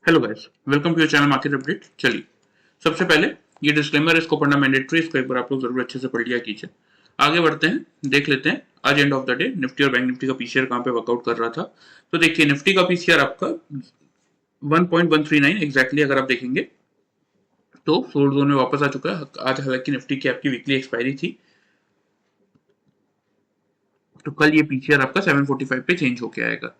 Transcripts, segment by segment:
Hello guys, welcome to your channel market update. चलिए, सबसे पहले ये डिस्क्लेमर, इसको पढ़ना मैंडेटरी, इसको एक बार आप लोग जरूर अच्छे से पढ़ लिया कीजिए। आगे बढ़ते हैं, देख लेते हैं आज end of the day Nifty और बैंक निफ्टी का पीसीआर कहाँ पे वर्कआउट कर रहा था। तो देखिए, निफ्टी का पीसीआर आपका 1.139 एग्जैक्टली अगर आप देखेंगे तो सोल्ड जोन में वापस आ चुका है। आज हालांकि निफ्टी की आपकी वीकली एक्सपायरी थी, तो कल ये पीसीआर आपका 745 पे चेंज होके आएगा।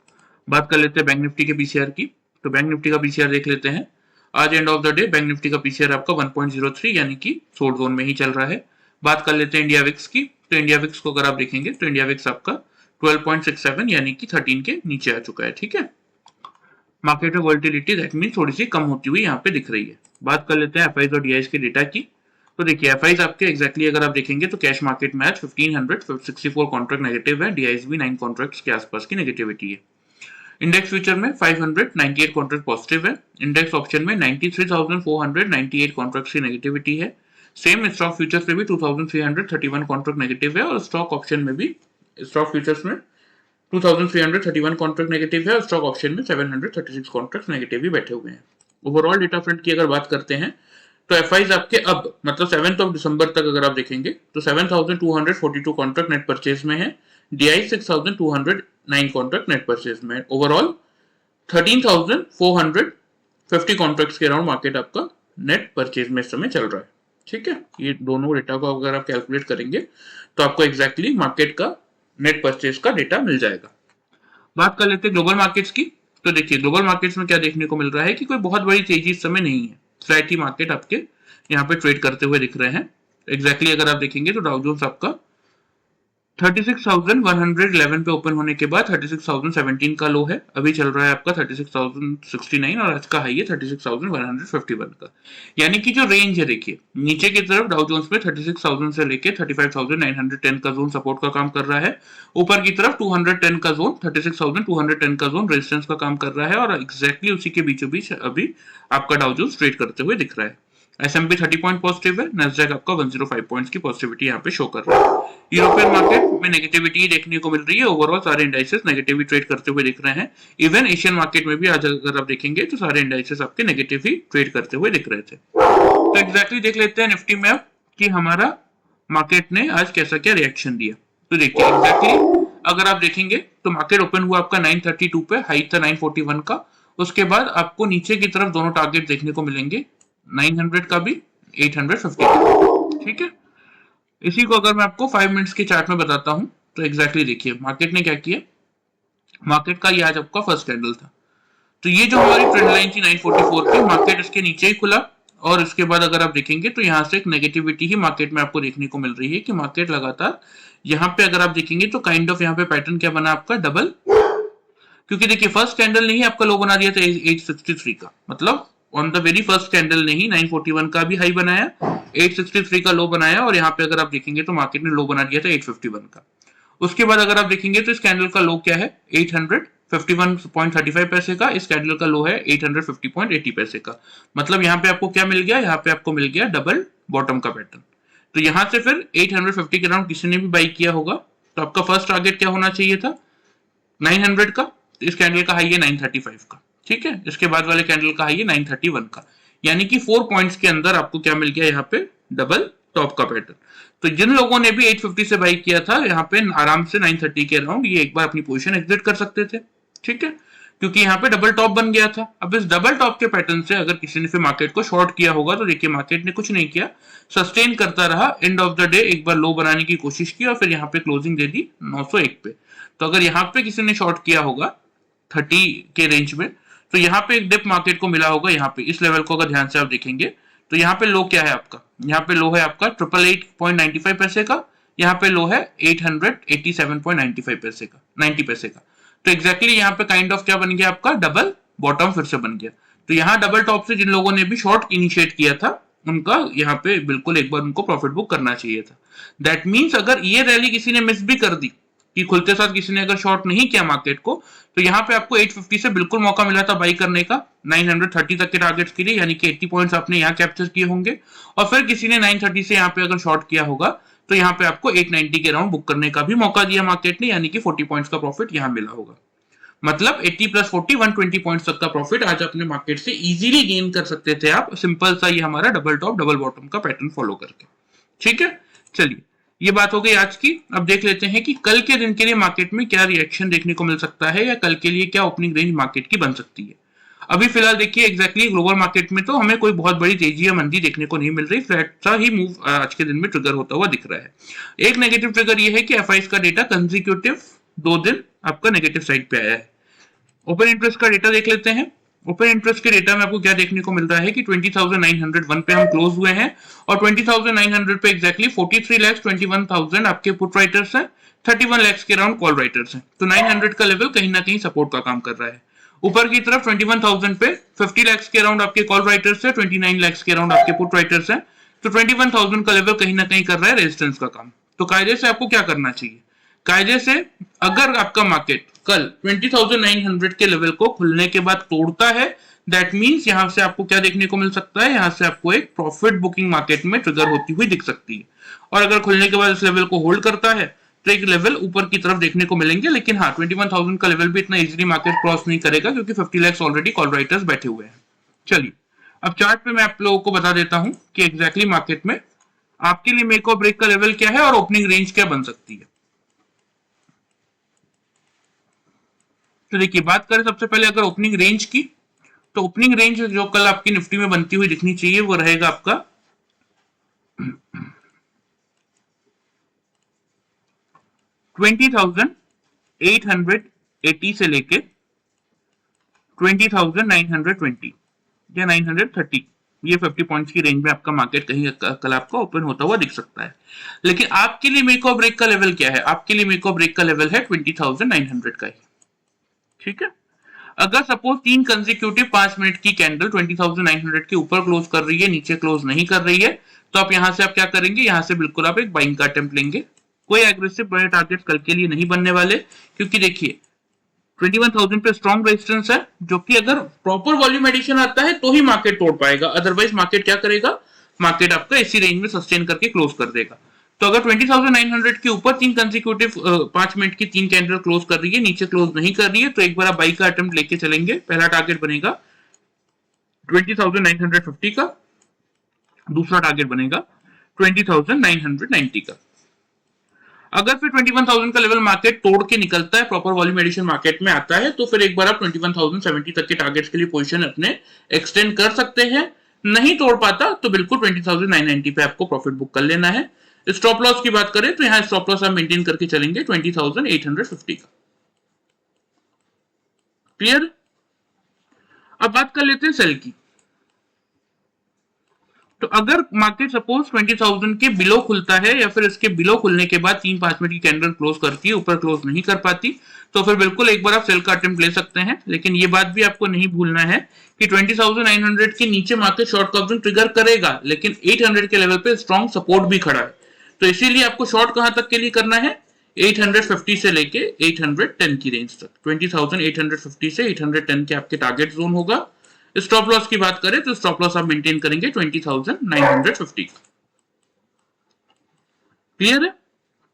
बात कर लेते हैं बैंक निफ्टी के पीसीआर की। तो बैंक निफ्टी का पीसीआर देख लेते हैं। आज end of the day bank Nifty का पीसीआर आपका 1.03 यानी कि सोल्ड जोन में ही चल रहा है। बात कर लेते हैं इंडिया विक्स की। तो इंडिया विक्स को अगर आप देखेंगे तो इंडिया विक्स आपका 12.67 यानी कि 13 के नीचे आ चुका है। ठीक है, मार्केट में वोलेटिलिटी दैट मीन थोड़ी सी कम होती हुई यहाँ पे दिख रही है। बात कर लेते हैं एफआईज और डीआईज के डेटा की। तो देखिए, एफआईज आपके एग्जैक्टली अगर आप देखेंगे तो कैश मार्केट में आज 1564 कॉन्ट्रैक्ट नेगेटिव है, डीआईज भी 9 कॉन्ट्रैक्ट्स के आसपास की नेगेटिविटी है। इंडेक्स फ्यूचर में 598 कॉन्ट्रैक्ट पॉजिटिव है। इंडेक्स ऑप्शन में 93,498 कॉन्ट्रैक्ट्स की नेगेटिविटी है। सेम स्टॉक फ्यूचर्स में भी 2331 कॉन्ट्रैक्ट नेगेटिव है और स्टॉक ऑप्शन में भी स्टॉक फ्यूचर्स में 2331 कॉन्ट्रैक्ट नेगेटिव है और स्टॉक ऑप्शन में 736 कॉन्ट्रैक्ट नेगेटिव भी बैठे हुए हैं। ओवरऑल डेटा फ्रंट की अगर बात करते हैं तो एफआईज आपके अब मतलब 7 दिसंबर तक अगर आप देखेंगे तो 7242 कॉन्ट्रैक्ट नेट परचेज में है। डीआई 6209 कॉन्ट्रैक्ट नेट परचेज में है। ओवरऑल 13450 कॉन्ट्रैक्ट्स के अराउंड मार्केट आपका नेट परचेज में इस समय चल रहा है। ठीक है, ये दोनों डेटा को अगर आप कैलकुलेट करेंगे तो आपको एग्जैक्टली मार्केट का नेट परचेज का डेटा मिल जाएगा। बात कर लेते हैं ग्लोबल मार्केट्स की। तो देखिए, ग्लोबल मार्केट्स में क्या देखने को मिल रहा है कि कोई बहुत बड़ी तेजी इस समय नहीं है। फ्लैट ही मार्केट आपके यहाँ पे ट्रेड करते हुए दिख रहे हैं। एग्जैक्टली अगर आप देखेंगे तो डाउ जोन्स आपका 36,111 पे ओपन होने के बाद 36,017 का लो है, अभी चल रहा है आपका 36,069 और आज का हाई है 36,151 का। यानी कि जो रेंज है, देखिए नीचे की तरफ डाउ जोन्स में 36,000 से लेके 35,910 का जोन सपोर्ट का काम कर रहा है। ऊपर की तरफ 210 का जोन 36,210 का जोन रेजिस्टेंस का काम कर रहा है और एग्जैक्टली उसी के बीचों बीच अभी आपका डाउ जोन्स ट्रेड करते हुए दिख रहा है। S&P 30 पॉइंट पॉजिटिव है, नैस्डैक आपका 105 पॉइंट्स की पॉजिटिविटी यहाँ पे शो कर रहा है। यूरोपियन मार्केट में नेगेटिविटी देखने को मिल रही है। ओवरऑल सारे इंडाइसेस नेगेटिव ट्रेड करते हुए दिख रहे हैं। इवन एशियन मार्केट में भी आज अगर आप देखेंगे तो सारे इंडाइसेस आपके नेगेटिव ही ट्रेड करते हुए दिख रहे थे। तो एग्जैक्टली देख लेते हैं निफ्टी में अब कि हमारा मार्केट ने आज कैसा क्या रिएक्शन दिया। तो देखिए, एग्जैक्टली अगर आप देखेंगे तो मार्केट ओपन हुआ आपका 932 पे, हाई था 941 का। उसके बाद आपको नीचे की तरफ दोनों टारगेट देखने को मिलेंगे, 900 का भी, 850 का। ठीक है, इसी को अगर मैं आपको 5 मिनट्स के चार्ट में बताता हूं तो एग्जैक्टली देखिए मार्केट ने क्या किया। मार्केट का ये आज आपका फर्स्ट कैंडल था। तो ये जो हमारी ट्रेंड लाइन थी 944 पे, मार्केट इसके नीचे ही खुला और इसके बाद अगर आप देखेंगे तो यहाँ से एक नेगेटिविटी ही मार्केट में आपको देखने को मिल रही है कि मार्केट लगातार यहाँ पे अगर आप देखेंगे तो काइंड ऑफ यहाँ पे पैटर्न क्या बना आपका, डबल। क्योंकि देखिए, फर्स्ट कैंडल ने ही आपका लो बना दिया था 863 का, मतलब on the very first candle ने ही 941 का भी हाई बनाया, 863 का लो बनाया और यहाँ पे अगर आप देखेंगे तो मार्केट ने लो बना दिया था 851 का। उसके बाद अगर आप देखेंगे तो इस कैंडल का लो क्या है, 851.35 पैसे का। इस कैंडल का लो है 850.80 पैसे का। मतलब यहाँ पे आपको क्या मिल गया, यहाँ पे आपको मिल गया डबल बॉटम का पैटर्न। तो यहाँ से फिर 850 के अराउंड किसी ने भी बाई किया होगा तो आपका फर्स्ट टारगेट क्या होना चाहिए था, 900 का। तो इस कैंडल का हाई है 935 का। ठीक है, इसके बाद वाले कैंडल का हाई है 931 का। यानी कि 4 पॉइंट्स के अंदर आपको क्या मिल गया, यहाँ पे डबल टॉप का पैटर्न। तो जिन लोगों ने भी 850 से बाई किया था, यहाँ पे आराम से 930 के अराउंड ये एक बार अपनी पोजीशन एग्जिट कर सकते थे। ठीक है, क्योंकि यहाँ पे डबल टॉप बन गया था। अब इस डबल टॉप के पैटर्न से अगर किसी ने फिर मार्केट को शॉर्ट किया होगा तो देखिए मार्केट ने कुछ नहीं किया, सस्टेन करता रहा। एंड ऑफ द डे एक बार लो बनाने की कोशिश की और फिर यहाँ पे क्लोजिंग दे दी 901 पे। तो अगर यहाँ पे किसी ने शॉर्ट किया होगा 30 के रेंज में तो यहाँ पे एक डिप मार्केट को मिला होगा। यहाँ पे इस लेवल को अगर ध्यान से आप देखेंगे तो यहाँ पे लो क्या है आपका, यहाँ पे लो है आपका 888.95 पैसे का। यहाँ पे लो है 887.95 पैसे का, 90 पैसे का। तो एग्जैक्टली यहाँ पे काइंड ऑफ क्या बन गया आपका, डबल बॉटम फिर से बन गया। तो यहाँ डबल टॉप से जिन लोगों ने भी शॉर्ट इनिशिएट किया था उनका यहाँ पे बिल्कुल एक बार उनको प्रॉफिट बुक करना चाहिए था। दैट मीन्स अगर ये रैली किसी ने मिस भी कर दी कि खुलते साथ किसी ने अगर शॉर्ट नहीं किया मार्केट को, तो यहाँ पे आपको 850 से बिल्कुल मौका मिला था बाई करने का 930 तक के टारगेट्स के लिए, यानी कि 80 पॉइंट्स आपने यहाँ कैप्चर किए होंगे। और फिर किसी ने 930 से यहाँ पे अगर शॉर्ट किया होगा तो यहाँ पे आपको 890 के राउंड बुक करने का भी मौका दिया मार्केट ने, यानी कि 40 पॉइंट्स का प्रॉफिट यहाँ मिला होगा। मतलब 80 प्लस 40 120 पॉइंट्स तक का प्रॉफिट आज अपने मार्केट से इजीली गेन कर सकते थे आप, सिंपल सा ये हमारा डबल टॉप डबल बॉटम का पैटर्न फॉलो करके। ठीक है, चलिए ये बात हो गई आज की। अब देख लेते हैं कि कल के दिन के लिए मार्केट में क्या रिएक्शन देखने को मिल सकता है या कल के लिए क्या ओपनिंग रेंज मार्केट की बन सकती है। अभी फिलहाल देखिए एग्जैक्टली ग्लोबल मार्केट में तो हमें कोई बहुत बड़ी तेजी या मंदी देखने को नहीं मिल रही, फ्लैट सा ही मूव आज के दिन में ट्रिगर होता हुआ दिख रहा है। एक नेगेटिव ट्रिगर ये है कि एफआईज का डेटा कंसेक्यूटिव 2 दिन आपका नेगेटिव साइड पे आया है। ओपन इंटरेस्ट का डेटा देख लेते हैं। ओपन इंटरेस्ट के डेटा में आपको क्या देखने को मिल रहा है कि 20,901 पे हम क्लोज हुए हैं और 20,900 पे एग्जैक्टली 43,21,000 आपके पुट राइटर्स हैं, 31 लाख के अराउंड कॉल राइटर्स हैं। तो 900 का लेवल कहीं ना कहीं सपोर्ट का काम कर रहा है। ऊपर की तरफ 21,000 पे 50 लाख के अराउंड आपके कॉल राइटर्स है, 29 लाख के अराउंड आपके पुट राइटर्स हैं। तो 21,000 का लेवल कहीं ना कहीं कर रहा है रेजिस्टेंस का काम। तो कायदे से आपको क्या करना चाहिए, कायदे से अगर आपका मार्केट कल 20,900 के लेवल को खुलने के बाद तोड़ता है, दैट मींस यहां से आपको क्या देखने को मिल सकता है, यहां से आपको एक प्रॉफिट बुकिंग मार्केट में ट्रिगर होती हुई दिख सकती है। और अगर खुलने के बाद इस लेवल को होल्ड करता है तो एक लेवल ऊपर की तरफ देखने को मिलेंगे, लेकिन हाँ 21,000 का लेवल भी इतना इजीली मार्केट क्रॉस नहीं करेगा क्योंकि 50 लाख ऑलरेडी कॉल राइटर्स बैठे हुए हैं। चलिए अब चार्ट पे मैं आप लोगों को बता देता हूं कि एग्जैक्टली मार्केट में आपके लिए मेक और ब्रेक का लेवल क्या है और ओपनिंग रेंज क्या बन सकती है। तो देखिए बात करें सबसे पहले अगर ओपनिंग रेंज की, तो ओपनिंग रेंज जो कल आपकी निफ्टी में बनती हुई दिखनी चाहिए वो रहेगा आपका 20,880 से लेके 20,920 या 930, ये 50 पॉइंट्स की रेंज में आपका मार्केट कहीं कल आपका ओपन होता हुआ दिख सकता है। लेकिन आपके लिए मेक और ब्रेक का लेवल क्या है, आपके लिए मेक और ब्रेक का लेवल है 20,900 का ही। ठीक है, अगर सपोज 3 कंसेक्यूटिव 5 मिनट की कैंडल 20,900 के ऊपर क्लोज कर रही है, नीचे क्लोज नहीं कर रही है, तो आप यहां से आप क्या करेंगे, यहां से बिल्कुल आप एक बाइंग का अटेम्प्ट लेंगे। कोई एग्रेसिव बड़े टारगेट कल के लिए नहीं बनने वाले, क्योंकि देखिए 21,000 पे स्ट्रॉन्ग रेजिस्टेंस है जो कि अगर प्रॉपर वॉल्यूम एडिशन आता है तो ही मार्केट तोड़ पाएगा, अदरवाइज मार्केट क्या करेगा, मार्केट आपका इसी रेंज में सस्टेन करके क्लोज कर देगा। तो अगर 20,900 के ऊपर 3 कंसेक्यूटिव 5 मिनट की 3 कैंडल क्लोज कर रही है, नीचे क्लोज नहीं कर रही है, तो एक बार आप बाई का अटेम्प्ट लेके चलेंगे। पहला टारगेट बनेगा 20,950 का, दूसरा टारगेट बनेगा 20,990 का। अगर फिर 21,000 का लेवल मार्केट तोड़ के निकलता है, प्रॉपर वॉल्यूम एडिशन मार्केट में आता है, तो फिर एक बार आप 21,070 तक के टारगेट्स के लिए पोजीशन अपने एक्सटेंड कर सकते हैं। नहीं तोड़ पाता तो बिल्कुल 20,990 पे आपको प्रॉफिट बुक कर लेना है। स्टॉप लॉस की बात करें तो यहां स्टॉप लॉस आप मेंटेन करके चलेंगे 20,850 का। क्लियर? अब बात कर लेते हैं सेल की। तो अगर मार्केट सपोज 20,000 के बिलो खुलता है या फिर इसके बिलो खुलने के बाद 3-5 मिनट की कैंडल क्लोज करती है, ऊपर क्लोज नहीं कर पाती, तो फिर बिल्कुल एक बार आप सेल का अटेम्प्ट ले सकते हैं। लेकिन ये बात भी आपको नहीं भूलना है कि 20,900 के नीचे मार्केट शॉर्ट कवरिंग ट्रिगर करेगा, लेकिन 800 के लेवल पे स्ट्रॉन्ग सपोर्ट भी खड़ा है। तो इसीलिए आपको शॉर्ट कहां तक के लिए करना है, 850 से लेके 810 की रेंज तक। 20,850 से 810 के आपके टारगेट जोन होगा। स्टॉप लॉस की बात करें तो स्टॉप लॉस आप मेंटेन करेंगे 20,950 का। क्लियर है?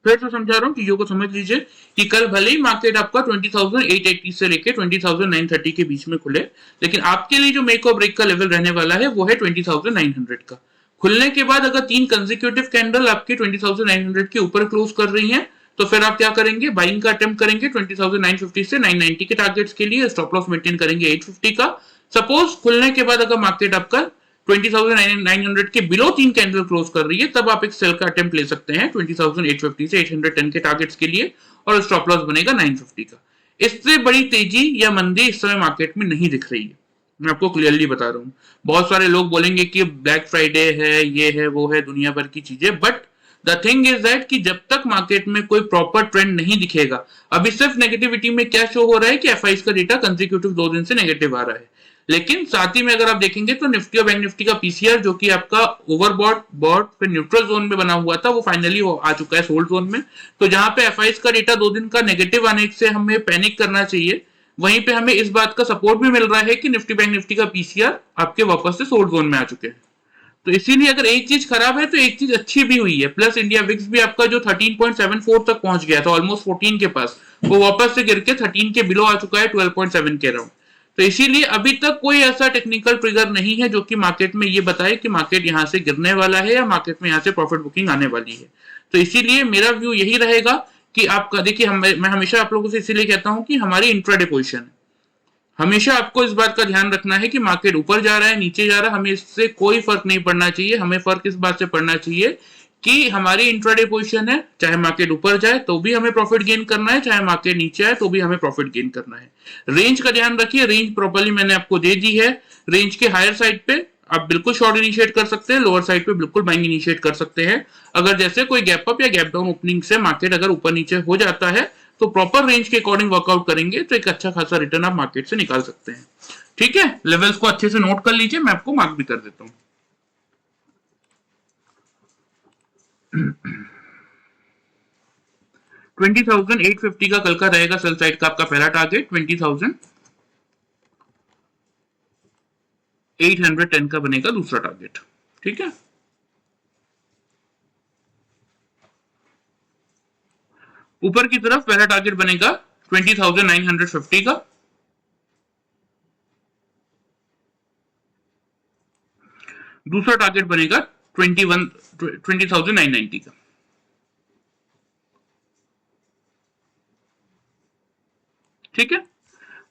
फिर से समझा रहा हूं, चीजों को समझ लीजिए कि कल भले ही मार्केट आपका 20,880 से लेके 20,930 के बीच में खुले, लेकिन आपके लिए जो मेक और ब्रेक का लेवल रहने वाला है वो है 20,900 का। खुलने के बाद अगर 3 कंसेक्यूटिव कैंडल आपके 20,900 के ऊपर क्लोज कर रही हैं, तो फिर आप क्या करेंगे, बाइंग का अटेम्प्ट करेंगे 20,950 से 990 के टारगेट्स के लिए। स्टॉप लॉस मेंटेन करेंगे 850 का। सपोज खुलने के बाद अगर मार्केट आपका 20,900 के बिलो 3 कैंडल क्लोज कर रही है, तब आप एक सेल का अटेम्प्ट ले सकते हैं 20,850 से 810 के टारगेट्स के लिए, और स्टॉप लॉस बनेगा 950 का। इससे बड़ी तेजी या मंदी इस समय मार्केट में नहीं दिख रही है, मैं आपको क्लियरली बता रहा हूं। बहुत सारे लोग बोलेंगे कि ब्लैक फ्राइडे है, ये है, वो है, दुनिया भर की चीजें, but the thing is that कि जब तक मार्केट में कोई प्रॉपर ट्रेंड नहीं दिखेगा, अभी सिर्फ नेगेटिविटी में क्या शो हो रहा है कि एफआईज का डेटा कंसेक्यूटिव 2 दिन से नेगेटिव आ रहा है, लेकिन साथ ही में अगर आप देखेंगे तो निफ्टी और बैंक निफ्टी का पीसीआर जो कि आपका ओवरबॉट बॉट फिर न्यूट्रल जोन में बना हुआ था, वो फाइनली आ चुका है सोल्ड जोन में। तो जहां पे एफआईज का डेटा 2 दिन का नेगेटिव आने से हमें पैनिक करना चाहिए, वहीं पे हमें इस बात का सपोर्ट भी मिल रहा है कि निफ्टी बैंक निफ्टी का पीसीआर आपके वापस से सोल्ड जोन में आ चुके हैं। तो इसीलिए अगर एक चीज खराब है तो एक चीज अच्छी भी हुई है। प्लस इंडिया विक्स भी आपका जो 13.74 तक पहुंच गया था, ऑलमोस्ट 14 के पास, वो वापस से गिर के 13 के बिलो आ चुका है, 12.7 के अराउंड। तो इसीलिए अभी तक कोई ऐसा टेक्निकल ट्रिगर नहीं है जो कि मार्केट में ये बताए कि मार्केट यहां से गिरने वाला है या मार्केट में यहां से प्रॉफिट बुकिंग आने वाली है। तो इसीलिए मेरा व्यू यही रहेगा कि आपका देखिए, मैं हमेशा आप लोगों से इसीलिए कहता हूं कि हमारी इंट्राडे पोजीशन है, हमेशा आपको इस बात का ध्यान रखना है कि मार्केट ऊपर जा रहा है नीचे जा रहा है, हमें इससे कोई फर्क नहीं पड़ना चाहिए। हमें फर्क इस बात से पड़ना चाहिए कि हमारी इंट्राडे पोजीशन है, चाहे मार्केट ऊपर जाए तो भी हमें प्रॉफिट गेन करना है, चाहे मार्केट नीचे आए तो भी हमें प्रॉफिट गेन करना है। रेंज का ध्यान रखिए, रेंज प्रॉपर्ली मैंने आपको दे दी है। रेंज के हायर साइड पे आप बिल्कुल शॉर्ट इनिशिएट कर सकते हैं, लोअर साइड पे बिल्कुल बाइंग इनिशिएट कर सकते हैं। अगर जैसे कोई गैप अप या गैप डाउन ओपनिंग से मार्केट अगर ऊपर नीचे हो जाता है तो प्रॉपर रेंज के अकॉर्डिंग वर्कआउट करेंगे तो एक अच्छा खासा रिटर्न आप मार्केट से निकाल सकते हैं। ठीक है, लेवल्स को अच्छे से नोट कर लीजिए, मैं आपको मार्क भी कर देता हूं। 20,850 का कल का रहेगा सेल साइड का आपका पहला टारगेट, 20,810 का बनेगा दूसरा टारगेट। ठीक है, ऊपर की तरफ पहला टारगेट बनेगा 20,950 का, दूसरा टारगेट बनेगा 20,990 का। ठीक है,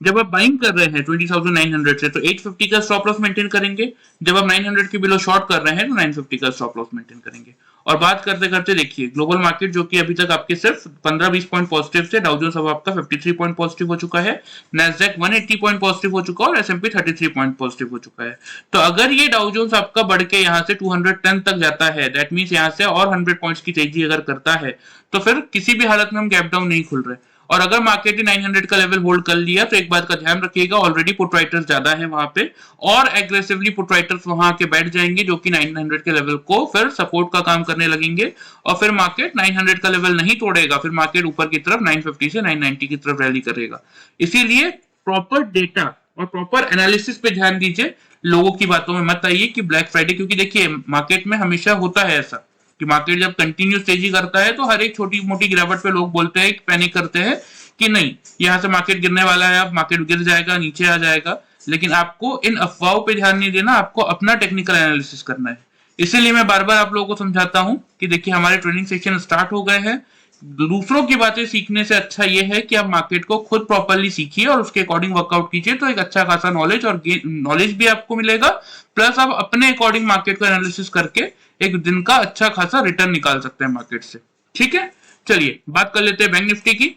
जब आप बाइंग कर रहे हैं 20,900 से तो 850 का स्टॉप लॉस मेंटेन करेंगे, जब आप 900 के बिलो शॉर्ट कर रहे हैं तो 950 का स्टॉप लॉस मेंटेन करेंगे। और बात करते करते देखिए ग्लोबल मार्केट जो कि अभी तक आपके सिर्फ 15-20 पॉइंट पॉजिटिव थे, डाउ जोन्स अब आपका 53 पॉइंट पॉजिटिव हो चुका है, नैस्डैक 180 पॉइंट पॉजिटिव हो चुका है और एसएमपी 33 पॉइंट पॉजिटिव हो चुका है। तो अगर ये डाउ जोन्स आपका बढ़ के यहाँ से 210 तक जाता है, दैट मींस यहाँ से और 100 पॉइंट्स की तेजी अगर करता है तो फिर किसी भी हालत में हम गैप डाउन नहीं खुल रहे। और अगर मार्केट ने 900 का लेवल होल्ड कर लिया तो एक बात का ध्यान रखिएगा, ऑलरेडी पुट राइटर्स ज्यादा है वहां पे और एग्रेसिवली पुट राइटर्स वहां के बैठ जाएंगे जो कि 900 के लेवल को फिर सपोर्ट का काम करने लगेंगे और फिर मार्केट 900 का लेवल नहीं तोड़ेगा, फिर मार्केट ऊपर की तरफ 950 से 990 की तरफ रैली करेगा। इसीलिए प्रॉपर डेटा और प्रॉपर एनालिसिस पे ध्यान दीजिए, लोगों की बातों में मत आइए कि ब्लैक फ्राइडे, क्योंकि देखिए मार्केट में हमेशा होता है ऐसा कि मार्केट जब कंटिन्यूस तेजी करता है तो हर एक छोटी मोटी गिरावट पे लोग बोलते हैं, पैनिक करते हैं कि नहीं यहां से मार्केट गिरने वाला है, अब मार्केट गिर जाएगा, नीचे आ जाएगा। लेकिन आपको इन अफवाहों पे ध्यान नहीं देना, आपको अपना टेक्निकल एनालिसिस करना है। इसीलिए मैं बार बार आप लोगों को समझाता हूं कि देखिए हमारे ट्रेनिंग सेक्शन स्टार्ट हो गए हैं। दूसरों की बातें सीखने से अच्छा ये है कि आप मार्केट को खुद प्रॉपरली सीखिए और उसके अकॉर्डिंग वर्कआउट कीजिए, तो एक अच्छा खासा नॉलेज और नॉलेज भी आपको मिलेगा, प्लस आप अपने अकॉर्डिंग मार्केट को एनालिसिस करके एक दिन का अच्छा खासा रिटर्न निकाल सकते हैं मार्केट से। ठीक है, चलिए बात कर लेते हैं बैंक निफ्टी की।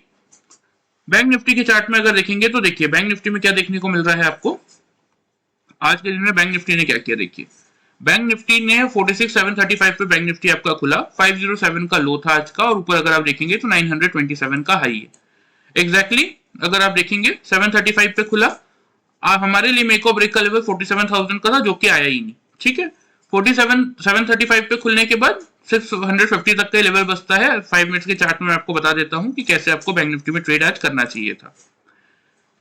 बैंक निफ्टी के चार्ट में अगर देखेंगे तो देखिए बैंक निफ्टी में क्या देखने को मिल रहा है आपको। आज के दिन में बैंक निफ्टी ने क्या किया, देखिए बैंक निफ्टी ने 46,735 पे बैंक निफ्टी आपका खुला, 507 का लो था आज का और ऊपर अगर आप देखेंगे तो 927 का हाई है। एग्जैक्टली अगर आप देखेंगे 735 पे खुला, हमारे लिए मेक और ब्रेक का लेवल 47,000 का था जो कि आया ही नहीं। ठीक है, 735 पे खुलने के बाद 650 तक का लेवल बचता है। 5 मिनट्स के चार्ट में आपको बता देता हूं कि कैसे आपको बैंक निफ्टी में ट्रेड आज करना चाहिए था।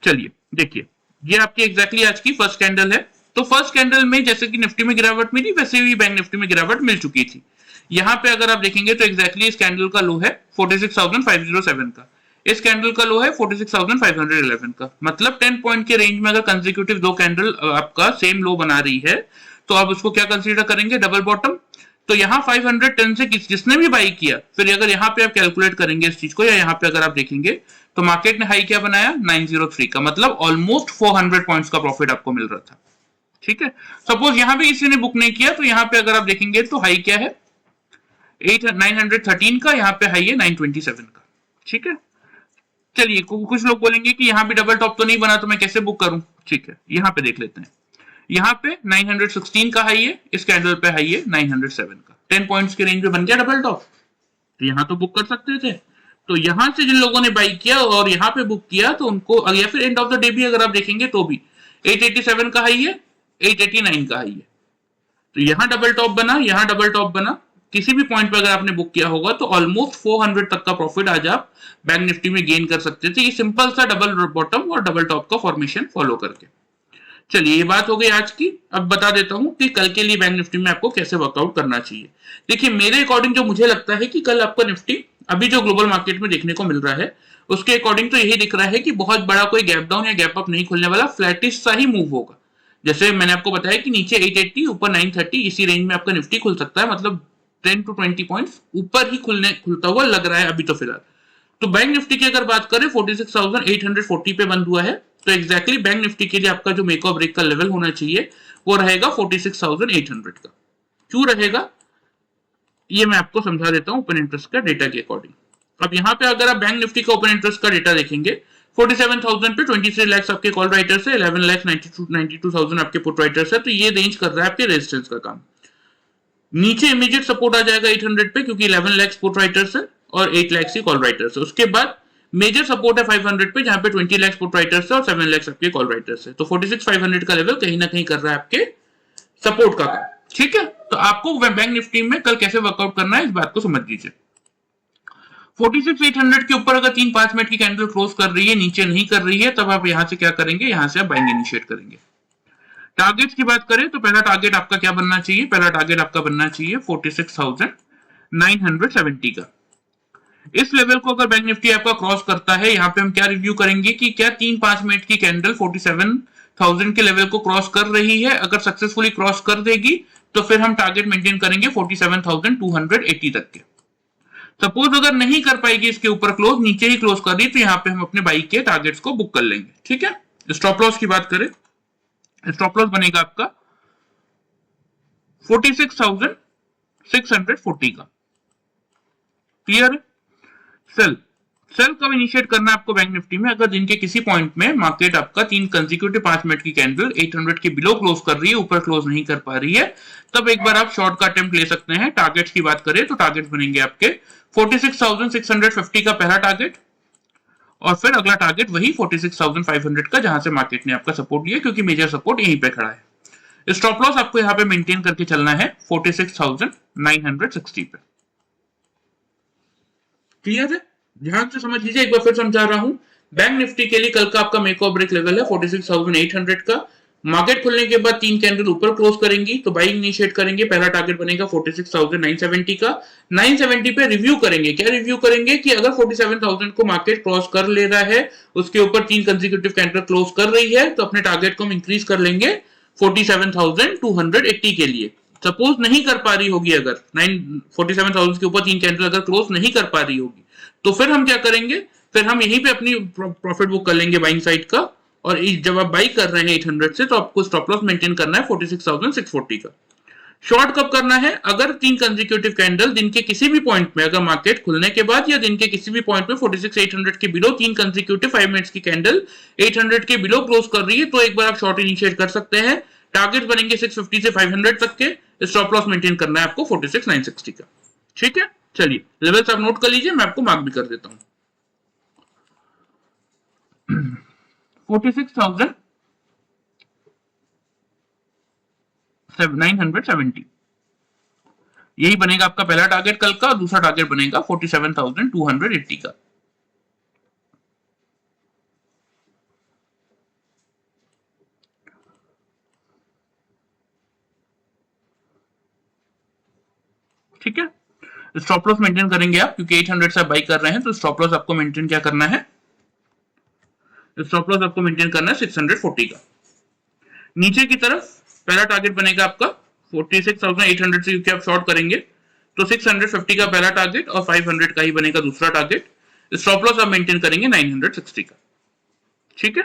चलिए देखिए, ये आपकी एग्जैक्टली आज की फर्स्ट कैंडल है। तो फर्स्ट कैंडल में जैसे कि निफ्टी में गिरावट मिली वैसे ही बैंक निफ्टी में गिरावट मिल चुकी थी। यहाँ पे अगर आप देखेंगे तो एग्जैक्टली इस कैंडल का लो है 46,507 का, इस कैंडल का लो है 46,511 का। मतलब 10 पॉइंट के रेंज में अगर कंसेक्यूटिव दो कैंडल आपका सेम लो बना रही है तो आप उसको क्या कंसीडर करेंगे, डबल बॉटम। तो यहाँ 510 से जिसने भी बाई किया, फिर अगर यहाँ पे आप कैलकुलेट करेंगे इस चीज को, या यहाँ पे अगर आप देखेंगे तो मार्केट ने हाई क्या बनाया 903 का, मतलब ऑलमोस्ट 400 पॉइंट्स का प्रॉफिट आपको मिल रहा था। ठीक है, सपोज यहाँ भी किसी ने बुक नहीं किया तो यहाँ पे अगर आप देखेंगे तो हाई क्या है 913 का, यहाँ पे हाई है 927 का। ठीक है, चलिए कुछ लोग बोलेंगे कि यहाँ भी डबल टॉप तो नहीं बना तो मैं कैसे बुक करूं। ठीक है, यहाँ पे देख लेते हैं, यहाँ पे 916 का हाई है, इस कैंडल पे हाई है 907 का, 10 पॉइंट्स के रेंज में बन गया डबल टॉप, तो यहाँ तो बुक कर सकते थे। तो यहां से जिन लोगों ने बाई किया और यहाँ पे बुक किया तो उनको, या फिर एंड ऑफ द डे भी अगर आप देखेंगे तो भी 887 का हाई है, 889 का हाई है, तो यहाँ डबल टॉप बना, यहाँ डबल टॉप बना, किसी भी पॉइंट पे अगर आपने बुक किया होगा तो ऑलमोस्ट 400 तक का प्रॉफिट आज आप बैंक निफ्टी में गेन कर सकते थे, ये सिंपल सा डबल बॉटम और डबल टॉप का फॉर्मेशन फॉलो करके। चलिए ये बात हो गई आज की। अब बता देता हूं कि कल के लिए बैंक निफ्टी में आपको कैसे वर्कआउट करना चाहिए। देखिए मेरे अकॉर्डिंग जो मुझे लगता है कि कल आपका निफ्टी अभी जो ग्लोबल मार्केट में देखने को मिल रहा है उसके अकॉर्डिंग तो यही दिख रहा है कि बहुत बड़ा कोई गैप डाउन या गैप अप नहीं खुलने वाला, फ्लैटिश सा ही मूव होगा। जैसे मैंने आपको बताया कि नीचे 880 ऊपर 930 इसी रेंज में आपका निफ्टी खुल सकता है, मतलब 10 to 20 पॉइंट्स ऊपर ही खुलता हुआ लग रहा है अभी तो फिलहाल। तो बैंक निफ्टी की अगर बात करें 46,840 पे बंद हुआ है, तो एग्जैक्टली बैंक निफ्टी के लिए आपका जो मेक और ब्रेक का लेवल होना चाहिए वो रहेगा 46,800 का। क्यों रहेगा ये मैं आपको समझा देता हूं ओपन इंटरेस्ट का डेटा के अकॉर्डिंग। अब यहाँ पे अगर आप बैंक निफ्टी का ओपन इंटरेस्ट का डेटा देखेंगे 47,000 पे 23 लाख आपके कॉल राइटर्स है, 11 लाख 92,000 आपके पुट राइटर्स है, तो ये रेंज कर रहा है आपके रेजिस्टेंस का काम। नीचे इमीडिएट सपोर्ट आ जाएगा 800 पे क्योंकि 11 लाख पुट राइटर्स है और 8 लाख ही कॉल राइटर्स है। उसके बाद मेजर सपोर्ट है 500 पे जहां पे 20 लाख पुट राइटर्स है और 7 लाख आपके कॉल राइटर्स है। तो 46,500 का लेवल कहीं ना कहीं कर रहा है आपके सपोर्ट का काम। ठीक है, तो आपको बैंक निफ्टी में कल कैसे वर्कआउट करना है इस बात को समझ लीजिए। 46,800 के ऊपर अगर 3-5 मिनट की कैंडल क्लोज कर रही है, नीचे नहीं कर रही है, तब आप यहां से क्या करेंगे, यहां से आप बाइंग इनिशिएट करेंगे। टारगेट्स की बात करें तो पहला टारगेट आपका क्या बनना चाहिए, पहला टारगेट आपका बनना चाहिए 46,970 का। इस लेवल को अगर बैंक निफ्टी आपका क्रॉस करता है, यहाँ पे हम क्या रिव्यू करेंगे कि क्या 3-5 मिनट की कैंडल 47,000 के लेवल को क्रॉस कर रही है। अगर सक्सेसफुली क्रॉस कर देगी तो फिर हम टारगेट मेंटेन करेंगे 47,280 तक के। सपोज अगर नहीं कर पाएगी इसके ऊपर क्लोज, नीचे ही क्लोज कर दी, तो यहाँ पे हम अपने बाई के टारगेट्स को बुक कर लेंगे। ठीक है, स्टॉप लॉस की बात करें, स्टॉप लॉस बनेगा आपका 46,640 का। क्लियर है। सेल कब इनिशिएट करना है आपको बैंक निफ्टी में, अगर दिन के किसी पॉइंट में मार्केट आपका 3 कंसेक्यूटिव 5 मिनट की कैंडल 800 के बिलो क्लोज कर रही है, ऊपर क्लोज नहीं कर पा रही है, तब एक बार आप शॉर्ट का अटेम्प्ट ले सकते हैं। टारगेट्स की बात करें तो टारगेट्स बनेंगे आपके 46,650 का पहला टारगेट और फिर अगला टारगेट वही 46,500 का जहां से मार्केट ने आपका सपोर्ट लिया, क्योंकि मेजर सपोर्ट यहीं पे खड़ा है। स्टॉप लॉस आपको यहाँ पे मेंटेन करके चलना है 46,960 पे। क्लियर है, ध्यान से समझ लीजिए, एक बार फिर समझा रहा हूं। बैंक निफ्टी के लिए कल का आपका मेक और ब्रेक लेवल है 46,800 का। मार्केट खुलने के बाद 3 कैंडल ऊपर क्लोज करेंगी तो बाइंग इनिशिएट करेंगे, पहला टारगेट बनेगा 46,970 का। 970 पे रिव्यू करेंगे, क्या रिव्यू करेंगे कि अगर 47,000 को मार्केट क्रॉस कर ले रहा है, उसके ऊपर 3 कंसेक्यूटिव कैंडल क्लोज कर रही है, तो अपने टारगेट को हम इंक्रीज कर लेंगे 47,280 के लिए। सपोज नहीं कर पा रही होगी, अगर 47,000 के ऊपर 3 कैंडल अगर क्लोज नहीं कर पा रही होगी, तो फिर हम क्या करेंगे, फिर हम यहीं पे अपनी प्रॉफिट बुक कर लेंगे बाइंग साइड का। और जब आप बाई कर रहे हैं 800 से, तो आपको स्टॉप लॉस मेंटेन करना है 46,640 का। शॉर्ट कब करना है, अगर 3 कंसेक्यूटिव कैंडल दिन के किसी भी पॉइंट में, अगर मार्केट खुलने के बाद या दिन के किसी भी पॉइंट में 46,800 के बिलो 3 कंसेक्यूटिव 5 मिनट्स की कैंडल 800 के बिलो क्लोज कर रही है, तो एक बार आप शॉर्ट इनिशिएट कर सकते हैं। टारगेट बनेंगे 650 से 500 तक के। स्टॉप लॉस मेंटेन करना है आपको 46,960 का। ठीक है, चलिए लेवल्स आप नोट कर लीजिए, मैं आपको मार्क भी कर देता हूं। 46,970 यही बनेगा आपका पहला टारगेट कल का। दूसरा टारगेट बनेगा 47,280 का। ठीक है, स्टॉप लॉस मेंटेन करेंगे आप, क्योंकि 800 से बाई कर रहे हैं, तो स्टॉप लॉस आपको मेंटेन क्या करना है, स्टॉप लॉस आपको मेंटेन करना है 640 का। नीचे की तरफ पहला टारगेट बनेगा आपका 46,800 से, क्योंकि आप शॉर्ट करेंगे, तो 650 का पहला टारगेट और 500 का ही बनेगा दूसरा टारगेट। स्टॉप लॉस आप मेंटेन करेंगे 960 का। ठीक है,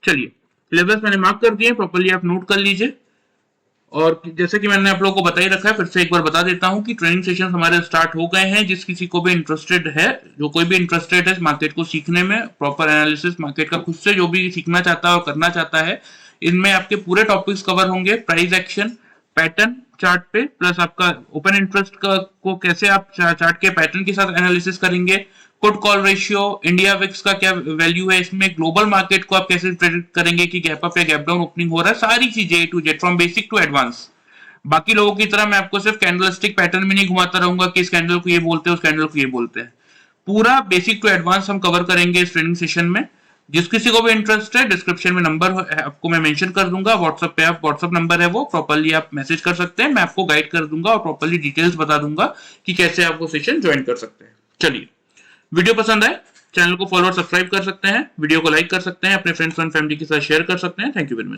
चलिए लेवल्स मैंने मार्क कर दिए, प्रॉपर्ली आप नोट कर लीजिए। और जैसे कि मैंने आप लोगों को बता ही रखा है, फिर से एक बार बता देता हूं कि ट्रेनिंग सेशन हमारे स्टार्ट हो गए हैं। जिस किसी को भी इंटरेस्टेड है, जो कोई भी इंटरेस्टेड है मार्केट को सीखने में, प्रॉपर एनालिसिस मार्केट का खुद से जो भी सीखना चाहता है और करना चाहता है, इनमें आपके पूरे टॉपिक्स कवर होंगे। प्राइस एक्शन, पैटर्न चार्ट पे, प्लस आपका ओपन इंटरेस्ट को कैसे आप चार्ट के पैटर्न के साथ एनालिसिस करेंगे, put call ratio, India VIX का क्या वैल्यू है इसमें, ग्लोबल मार्केट को आप कैसे प्रेडिक्ट करेंगे कि गैप अप या गैप डाउन ओपनिंग हो रहा है, सारी चीजें A to Z from basic to advance. बाकी लोगों की तरह मैं आपको सिर्फ कैंडलस्टिक पैटर्न में नहीं घुमाता रहूंगा कि इस कैंडल को ये बोलते हैं, उस कैंडल को ये बोलते हैं। पूरा बेसिक टू एडवांस हम कवर करेंगे इस ट्रेनिंग सेशन में। जिस किसी को भी इंटरेस्ट है, डिस्क्रिप्शन में नंबर आपको मैं मेंशन कर दूंगा, व्हाट्सएप पे आप व्हाट्सएप नंबर है वो प्रॉपर्ली आप मैसेज कर सकते हैं, मैं आपको गाइड कर दूंगा और प्रॉपर्ली डिटेल्स बता दूंगा कि कैसे आप वो सेशन ज्वाइन कर सकते हैं। चलिए, वीडियो पसंद आए चैनल को फॉलो और सब्सक्राइब कर सकते हैं, वीडियो को लाइक कर सकते हैं, अपने फ्रेंड्स एंड फैमिली के साथ शेयर कर सकते हैं। Thank you very much.